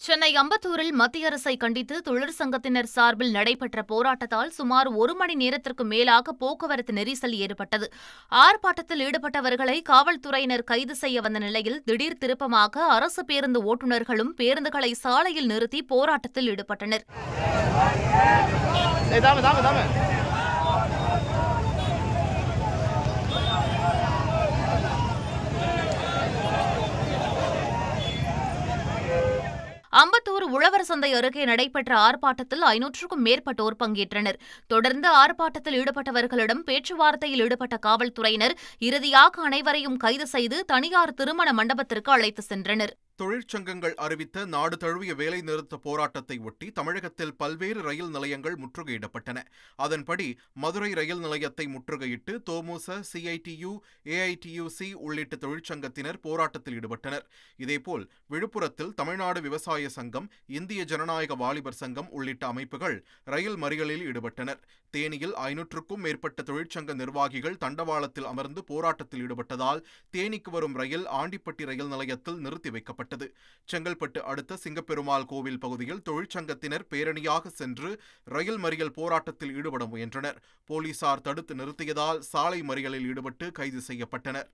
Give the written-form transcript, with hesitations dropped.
சென்னை அம்பத்தூரில் மத்திய அரசை கண்டித்து தொழிற்சங்கத்தினர் சார்பில் நடைபெற்ற போராட்டத்தால் சுமார் 1 மணி நேரத்திற்கு மேலாக போக்குவரத்து நெரிசல் ஏற்பட்டது. ஆர்ப்பாட்டத்தில் ஈடுபட்டவர்களை காவல்துறையினர் கைது செய்ய வந்த நிலையில் திடீர் திருப்பமாக அரசு பேருந்து ஓட்டுநர்களும் பேருந்துகளை சாலையில் நிறுத்தி போராட்டத்தில் ஈடுபட்டனர். அம்பத்தூர் உழவர் சந்தை அருகே நடைபெற்ற ஆர்ப்பாட்டத்தில் 500க்கும் மேற்பட்டோர் பங்கேற்றனர். தொடர்ந்து ஆர்ப்பாட்டத்தில் ஈடுபட்டவர்களிடம் பேச்சுவார்த்தையில் ஈடுபட்ட காவல்துறையினர் இறுதியாக அனைவரையும் கைது செய்து தனியார் திருமண மண்டபத்திற்கு அழைத்து சென்றனர். தொழிற்சங்கங்கள் அறிவித்த நாடு தழுவிய வேலை நிறுத்த போராட்டத்தை ஒட்டி தமிழகத்தில் பல்வேறு ரயில் நிலையங்கள் முற்றுகையிடப்பட்டன. அதன்படி மதுரை ரயில் நிலையத்தை முற்றுகையிட்டு தொமுச, சிஐடியு, ஏஐடியுசி உள்ளிட்ட தொழிற்சங்கத்தினர் போராட்டத்தில் ஈடுபட்டனர். இதேபோல் விழுப்புரத்தில் தமிழ்நாடு விவசாய சங்கம், இந்திய ஜனநாயக வாலிபர் சங்கம் உள்ளிட்ட அமைப்புகள் ரயில் மறியலில் ஈடுபட்டனர். தேனியில் 500க்கும் மேற்பட்ட தொழிற்சங்க நிர்வாகிகள் தண்டவாளத்தில் அமர்ந்து போராட்டத்தில் ஈடுபட்டதால் தேனிக்கு வரும் ரயில் ஆண்டிப்பட்டி ரயில் நிலையத்தில் நிறுத்தி வைக்கப்பட்டது. செங்கல்பட்டு அடுத்த சிங்கப்பெருமாள் கோவில் பகுதியில் தொழிற்சங்கத்தினர் பேரணியாக சென்று ரயில் மறியல் போராட்டத்தில் ஈடுபட முயன்றனர். போலீசார் தடுத்து நிறுத்தியதால் சாலை மறியலில் ஈடுபட்டு கைது செய்யப்பட்டனர்.